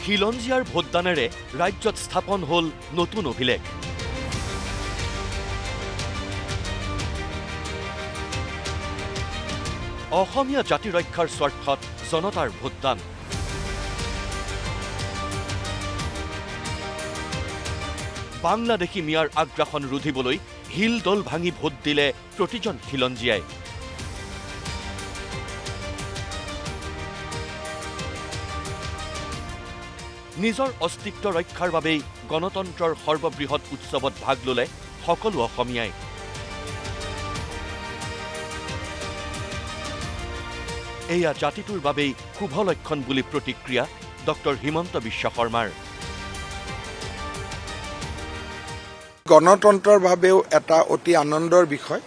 খিলঞ্জীয়াৰ ভোটদানেৰে ৰাজ্যত স্থাপন হ'ল নতুন অভিলেখ। অসমীয়া জাতি ৰক্ষাৰ স্বাৰ্থত জনতাৰ ভোটদান। বাংলাদেশী মিয়াৰ আগ্ৰাসন ৰুধিবলৈ হিল দল ভাঙি ভোট দিলে প্ৰতিজন খিলঞ্জীয়াই। নিজৰ অস্তিত্ব ৰক্ষাৰ বাবেই গণতন্ত্ৰৰ সৰ্ববৃহৎ উৎসৱত ভাগ ল'লে সকলো অসমীয়াই। এয়া জাতিটোৰ বাবেই শুভ লক্ষণ বুলি প্ৰতিক্ৰিয়া ডক্টৰ হিমন্ত বিশ্ব শৰ্মাৰ। গণতন্ত্ৰৰ বাবেও এটা অতি আনন্দৰ বিষয়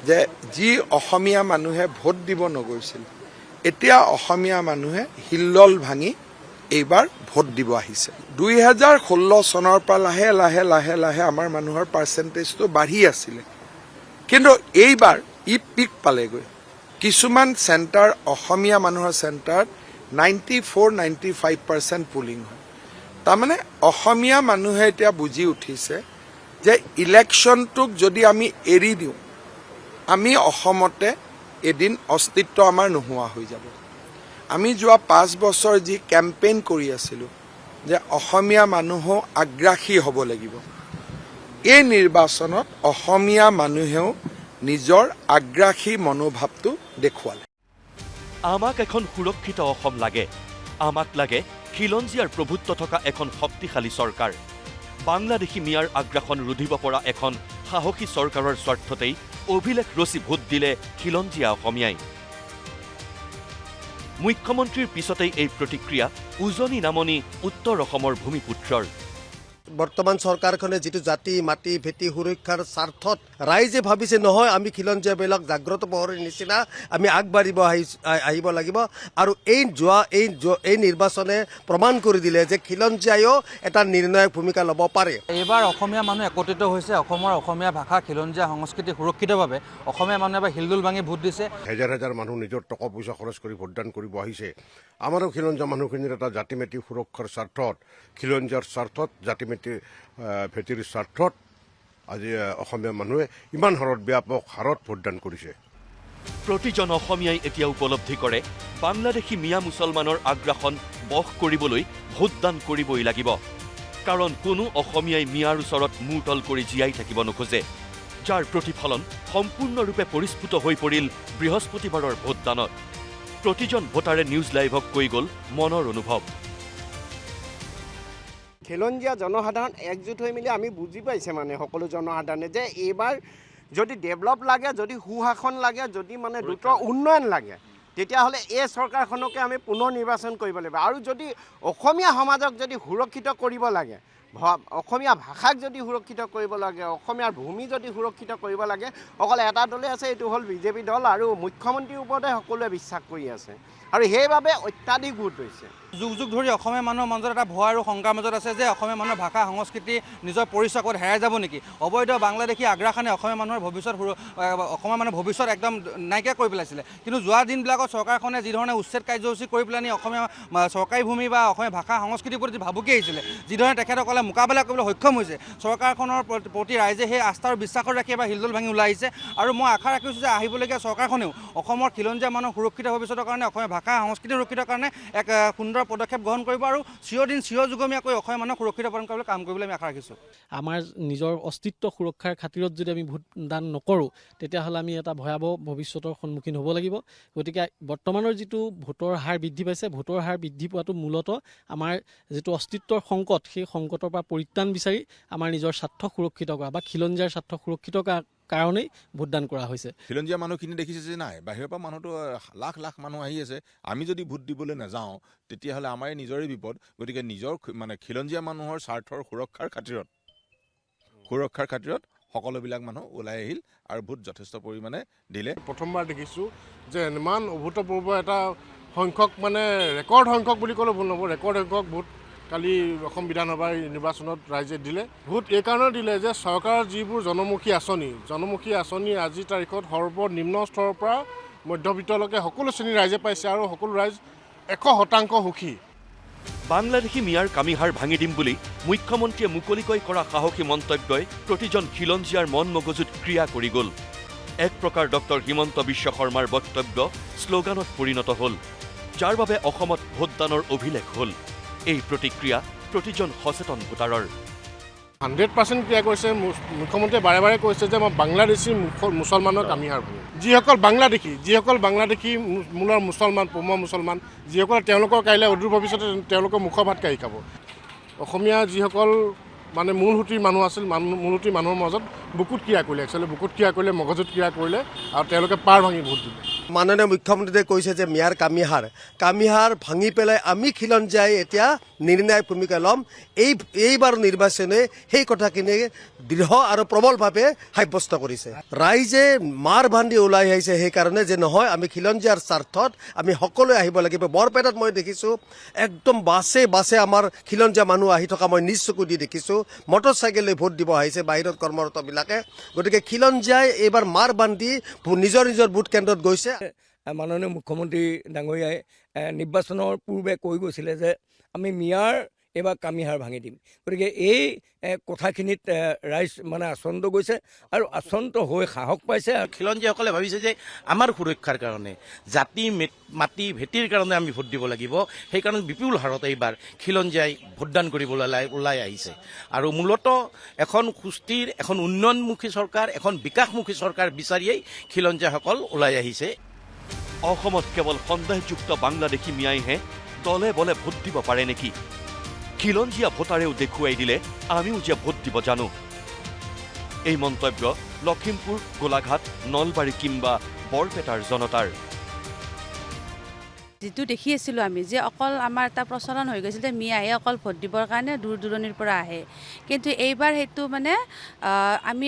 যে যি অসমীয়া মানুহে ভোট দিব নগৈছিল, এতিয়া অসমীয়া মানুহে হিল্লল ভাঙি এইবাৰ ভোট দিব আহিছে। 2016 চনৰ পৰা লাহে লাহে লাহে লাহে আমাৰ মানুহৰ পাৰ্চেণ্টেজটো বাঢ়ি আছিলে, কিন্তু এইবাৰ ই পিক পালেগৈ। কিছুমান চেণ্টাৰ অসমীয়া মানুহৰ চেণ্টাৰত 94-95% পুলিং হয়। তাৰমানে অসমীয়া মানুহে এতিয়া বুজি উঠিছে যে ইলেকশ্যনটোক যদি আমি এৰি দিওঁ, আমি অসমতে এদিন অস্তিত্ব আমাৰ নোহোৱা হৈ যাব। আমি যোৱা 5 বছৰ যি কেম্পেইন কৰি আছিলোঁ যে অসমীয়া মানুহো আগ্ৰাসী হ'ব লাগিব, এই নিৰ্বাচনত অসমীয়া মানুহেও নিজৰ আগ্ৰাসী মনোভাৱটো দেখুৱালে। আমাক এখন সুৰক্ষিত অসম লাগে। আমাক লাগে খিলঞ্জীয়াৰ প্ৰভুত্ব থকা এখন শক্তিশালী চৰকাৰ। বাংলাদেশী মিয়াৰ আগ্ৰাসন ৰুধিব পৰা এখন সাহসী চৰকাৰৰ স্বাৰ্থতেই অভিলেখ ৰচি ভোট দিলে খিলঞ্জীয়া অসমীয়াই। মুখ্যমন্ত্ৰীৰ পিছতেই এই প্ৰতিক্ৰিয়া উজনি নামনি উত্তৰ অসমৰ ভূমিপুত্ৰৰ। বৰ্তমান চৰকাৰখনে যিটো জাতি মাটি ভেটি সুৰক্ষাৰ স্বাৰ্থত ৰাইজে ভাবিছে নহয় আমি খিলঞ্জীয়াবিলাক জাগ্ৰত প্ৰহৰীৰ নিচিনা আমি আগবাঢ়িব আহিব লাগিব, আৰু এই নিৰ্বাচনে প্ৰমাণ কৰি দিলে যে খিলঞ্জীয়ায়ো এটা নিৰ্ণায়ক ভূমিকা ল'ব পাৰে। এইবাৰ অসমীয়া মানুহ একত্ৰিত হৈছে। অসমীয়া ভাষা খিলঞ্জীয়া সংস্কৃতি সুৰক্ষিতৰ বাবে অসমীয়া মানুহে এবাৰ হিলদোল ভাঙি ভোট দিছে। হাজাৰ হাজাৰ মানুহ নিজৰ টকা পইচা খৰচ কৰি ভোটদান কৰিব আহিছে। আমাৰো খিলঞ্জীয়া মানুহখিনিৰ এটা জাতি মেটি সুৰক্ষাৰ স্বাৰ্থত, খিলঞ্জীয়াৰ স্বাৰ্থত, জাতি ভেটিৰ স্বাৰ্থত আজি অসমীয়া মানুহে ইমান হাৰত ব্যাপক হাৰত ভোটদান কৰিছে। প্ৰতিজন অসমীয়াই এতিয়া উপলব্ধি কৰে বাংলাদেশী মিয়া মুছলমানৰ আগ্ৰাসন বশ কৰিবলৈ ভোটদান কৰিবই লাগিব। কাৰণ কোনো অসমীয়াই মিয়াৰ ওচৰত মূৰতল কৰি জীয়াই থাকিব নোখোজে, যাৰ প্ৰতিফলন সম্পূৰ্ণৰূপে পৰিস্ফুট হৈ পৰিল বৃহস্পতিবাৰৰ ভোটদানত। প্ৰতিজন ভোটাৰে নিউজ লাইভক কৈ গ'ল মনৰ অনুভৱ। খিলঞ্জীয়া জনসাধাৰণ একজোট হৈ মেলি আমি বুজি পাইছে মানে সকলো জনসাধাৰণে যে এইবাৰ যদি ডেভেলপ লাগে, যদি সুশাসন লাগে, যদি মানে দ্ৰুত উন্নয়ন লাগে, তেতিয়াহ'লে এই চৰকাৰখনকে আমি পুনৰ নিৰ্বাচন কৰিব লাগিব। আৰু যদি অসমীয়া সমাজক যদি সুৰক্ষিত কৰিব লাগে, অসমীয়া ভাষাক যদি সুৰক্ষিত কৰিব লাগে, অসমীয়াৰ ভূমি যদি সুৰক্ষিত কৰিব লাগে, অকল এটা দলে আছে, এইটো হ'ল বিজেপি দল, আৰু মুখ্যমন্ত্ৰীৰ ওপৰতে সকলোৱে বিশ্বাস কৰি আছে, আৰু সেইবাবে অত্যাধিক ভোট হৈছে। যুগ যুগ ধৰি অসমীয়া মানুহৰ মাজত এটা ভয় আৰু শংকাৰ মাজত আছে যে অসমীয়া মানুহৰ ভাষা সংস্কৃতি নিজৰ পৰিচয় ক'ত হেৰাই যাব নেকি। অবৈধ বাংলাদেশী আগ্ৰাসনে অসমীয়া মানুহৰ ভৱিষ্যত একদম নাইকিয়া কৰি পেলাইছিলে। কিন্তু যোৱা দিনবিলাকত চৰকাৰখনে যিধৰণে উচ্ছেদ কাৰ্যসূচী কৰি পেলানি অসমীয়া চৰকাৰী ভূমি বা অসমীয়া ভাষা সংস্কৃতিৰ প্ৰতি ভাবুকি আহিছিলে, যিধৰণে তেখেতসকলে মোকাবিলা কৰিবলৈ সক্ষম হৈছে, চৰকাৰখনৰ প্ৰতি ৰাইজে সেই আস্থা আৰু বিশ্বাসত ৰাখি এবাৰ হিলদোল ভাঙি ওলাই আহিছে। আৰু মই আশা ৰাখিছোঁ যে আহিবলগীয়া চৰকাৰখনেও অসমৰ খিলঞ্জীয়া মানুহৰ সুৰক্ষিত ভৱিষ্যতৰ কাৰণে, অসমীয়া ভাষা সংস্কৃতি সুৰক্ষিতৰ কাৰণে এক সুন্দৰ পদক্ষেপ গ্ৰহণ কৰিব, আৰু চিৰদিন চিৰযুগমীয়াকৈ অসমীয়া মানুহক সুৰক্ষিত প্ৰদান কৰিবলৈ কাম কৰিবলৈ আমি আশা ৰাখিছোঁ। আমাৰ নিজৰ অস্তিত্ব সুৰক্ষাৰ খাতিৰত যদি আমি ভোটদান নকৰোঁ, তেতিয়াহ'লে আমি এটা ভয়াৱহ ভৱিষ্যতৰ সন্মুখীন হ'ব লাগিব। গতিকে বৰ্তমানৰ যিটো ভোটৰ হাৰ বৃদ্ধি পাইছে, ভোটৰ হাৰ বৃদ্ধি পোৱাটো মূলতঃ আমাৰ যিটো অস্তিত্বৰ সংকট, সেই সংকটৰ পৰা পৰিত্ৰাণ বিচাৰি আমাৰ নিজৰ স্বাৰ্থ সুৰক্ষিত কৰা বা খিলঞ্জীয়াৰ স্বাৰ্থ সুৰক্ষিত কাৰণেই ভোটদান কৰা হৈছে। খিলঞ্জীয়া মানুহখিনি দেখিছে যে নাই, বাহিৰৰ পৰা মানুহতো লাখ লাখ মানুহ আহি আছে, আমি যদি ভোট দিবলৈ নাযাওঁ তেতিয়াহ'লে আমাৰে নিজৰে বিপদ। গতিকে নিজৰ খিলঞ্জীয়া মানুহৰ স্বাৰ্থৰ সুৰক্ষাৰ খাতিৰত সকলোবিলাক মানুহ ওলাই আহিল আৰু ভোট যথেষ্ট পৰিমাণে দিলে। প্ৰথমবাৰ দেখিছোঁ যে ইমান অভূতপূৰ্ব এটা সংখ্যক, মানে ৰেকৰ্ড সংখ্যক বুলি ক'লে ভুল নহ'ব, ৰেকৰ্ড সংখ্যক ভোট কালি অসম বিধানসভাৰ নিৰ্বাচনত ৰাইজে দিলে। ভোট এইকাৰণে দিলে যে চৰকাৰৰ যিবোৰ জনমুখী আঁচনি আজিৰ তাৰিখত সৰ্বনিম্ন স্তৰৰ পৰা মধ্যবিত্তলৈকে সকলো শ্ৰেণীৰ ৰাইজে পাইছে, আৰু সকলো ৰাইজ 100% সুখী। বাংলাদেশী মিয়াৰ কামিহাৰ ভাঙি দিম বুলি মুখ্যমন্ত্ৰীয়ে মুকলিকৈ কৰা সাহসী মন্তব্যই প্ৰতিজন খিলঞ্জীয়াৰ মন মগজুত ক্ৰিয়া কৰি গ'ল। এক প্ৰকাৰ ডক্টৰ হিমন্ত বিশ্ব শৰ্মাৰ বক্তব্য শ্লোগানত পৰিণত হ'ল, যাৰ বাবে অসমত ভোটদানৰ অভিলেখ হ'ল। এই প্ৰতিক্ৰিয়া প্ৰতিজন সচেতন ভোটাৰৰ। 100% ক্ৰিয়া কৰিছে। মুখ্যমন্ত্ৰীয়ে বাৰে বাৰে কৈছে যে মই বাংলাদেশী মুছলমানৰ কামিহাৰ ভাঙিম। যিসকল বাংলাদেশী মূলৰ মুছলমান, পমুৱা মুছলমান, যিসকল তেওঁলোকৰ কাইলৈ অদূৰ ভৱিষ্যতে তেওঁলোকৰ মুখৰ ভাত কাঢ়ি খাব। অসমীয়া যিসকল মানে মূলসুঁতিৰ মানুহ আছিল, মূলসুঁতিৰ মানুহৰ মাজত বুকুত ক্ৰিয়া কৰিলে, একচুৱেলি বুকুত ক্ৰিয়া কৰিলে, মগজুত ক্ৰিয়া কৰিলে আৰু তেওঁলোকে পাৰ ভাঙি ভোট দিলে। মাননীয় মুখ্যমন্ত্ৰীয়ে কৈছে যে মিয়াৰ কামিহাৰ ভাঙি পেলাই আমি খিলঞ্জীয়াই এতিয়া নিৰ্ণায়ক ভূমিকা ল'ম। এইবাৰ নিৰ্বাচনে সেই কথাখিনি দৃঢ় আৰু প্ৰবলভাৱে সাব্যস্ত কৰিছে। ৰাইজে মাৰ বান্ধি ওলাই আহিছে সেইকাৰণে যে নহয়, আমি খিলঞ্জীয়াৰ স্বাৰ্থত আমি সকলোৱে আহিব লাগিব। বৰপেটাত মই দেখিছোঁ একদম বাছে আমাৰ খিলঞ্জীয়া মানুহ আহি থকা মই নিজ চকু দি দেখিছোঁ। মটৰ চাইকেল লৈ ভোট দিব আহিছে বাহিৰত কৰ্মৰতবিলাকে। গতিকে খিলঞ্জীয়াই এইবাৰ মাৰ বান্ধি নিজৰ ভোট কেন্দ্ৰত গৈছে। মাননীয় মুখ্যমন্ত্ৰী ডাঙৰীয়াই নিৰ্বাচনৰ পূৰ্বে কৈ গৈছিলে যে আমি মিয়াৰ এইবাৰ কামিহাৰ ভাঙি দিম। গতিকে এই কথাখিনিত ৰাইজ মানে আচন্ত গৈছে আৰু আচন্ত হৈ সাহস পাইছে। খিলঞ্জীয়াসকলে ভাবিছে যে আমাৰ সুৰক্ষাৰ কাৰণে, জাতি মাটি ভেটিৰ কাৰণে আমি ভোট দিব লাগিব। সেইকাৰণে বিপুল হাৰত এইবাৰ খিলঞ্জীয়াই ভোটদান কৰিবলৈ ওলাই আহিছে। আৰু মূলতঃ এখন সুস্থিৰ, এখন উন্নয়নমুখী চৰকাৰ, এখন বিকাশমুখী চৰকাৰ বিচাৰিয়েই খিলঞ্জীয়াসকল ওলাই আহিছে। অসমত কেৱল সন্দেহযুক্ত বাংলাদেশী মিয়াইহে দলে বলে ভোট দিব পাৰে নেকি? খিলঞ্জীয়া ভোটাৰেও দেখুৱাই দিলে আমিও যে ভোট দিব জানো। এই মন্তব্য লখিমপুৰ, গোলাঘাট, নলবাৰী কিংবা বৰপেটাৰ জনতাৰ। যিটো দেখি আছিলোঁ আমি যে অকল আমাৰ এটা প্ৰচলন হৈ গৈছিল যে মিয়াহে অকল ভোট দিবৰ কাৰণে দূৰ দূৰণিৰ পৰা আহে, কিন্তু এইবাৰ সেইটো মানে আমি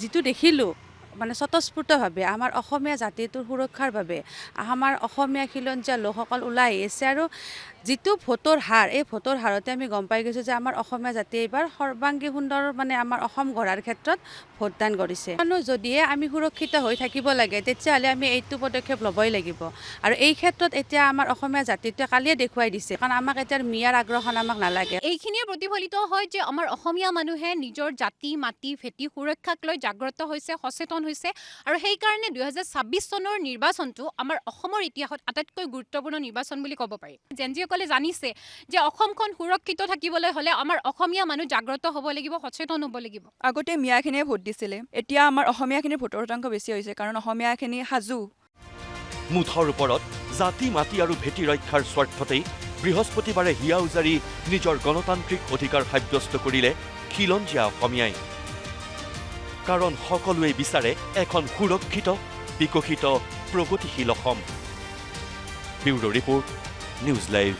যিটো দেখিলোঁ মানে স্বতঃস্ফূৰ্তভাৱে আমাৰ অসমীয়া জাতিটোৰ সুৰক্ষাৰ বাবে আমাৰ অসমীয়া খিলঞ্জীয়া লোকসকল ওলাই আহিছে। আৰু যিটো ভোটৰ হাৰ, এই ভোটৰ হাৰতে আমি গম পাই গৈছোঁ যে আমাৰ অসমীয়া জাতিয়ে এইবাৰ সৰ্বাংগী সুন্দৰ মানে আমাৰ অসম গঢ়াৰ ক্ষেত্ৰত ভোটদান কৰিছে। যদিহে আমি সুৰক্ষিত হৈ থাকিব লাগে তেতিয়াহ'লে আমি এইটো পদক্ষেপ ল'বই লাগিব। আৰু এই ক্ষেত্ৰত এতিয়া আমাৰ অসমীয়া জাতিটোৱে কালিয়ে দেখুৱাই দিছে, কাৰণ আমাক এতিয়া মিয়াৰ আগ্ৰহণ আমাক নালাগে। এইখিনিয়ে প্ৰতিফলিত হয় যে আমাৰ অসমীয়া মানুহে নিজৰ জাতি মাটি ভেটি সুৰক্ষাক লৈ জাগ্ৰত হৈছে, সচেতন হৈছে। আৰু সেইকাৰণে 2026 চনৰ নিৰ্বাচনটো আমাৰ অসমৰ ইতিহাসত আটাইতকৈ গুৰুত্বপূৰ্ণ নিৰ্বাচন বুলি ক'ব পাৰি। যেনজিসকলে জানিছে যে অসমখন সুৰক্ষিত থাকিবলৈ হ'লে আমাৰ অসমীয়া মানুহ জাগ্ৰত হ'ব লাগিব, সচেতন হ'ব লাগিব। আগতে মিয়াখিনিয়ে ভোট দিছিলে, এতিয়া আমাৰ অসমীয়াখিনিৰ ভোটৰ শতাংশ বেছি হৈছে, কাৰণ অসমীয়াখিনি সাজু। মুঠৰ ওপৰত জাতি মাটি আৰু ভেটি ৰক্ষাৰ স্বাৰ্থতেই বৃহস্পতিবাৰে হিয়া উজাৰি নিজৰ গণতান্ত্ৰিক অধিকাৰ সাব্যস্ত কৰিলে খিলঞ্জীয়া অসমীয়াই। কাৰণ সকলোৱে বিচাৰে এখন সুৰক্ষিত, বিকশিত, প্ৰগতিশীল Assam. Bureau report, news live.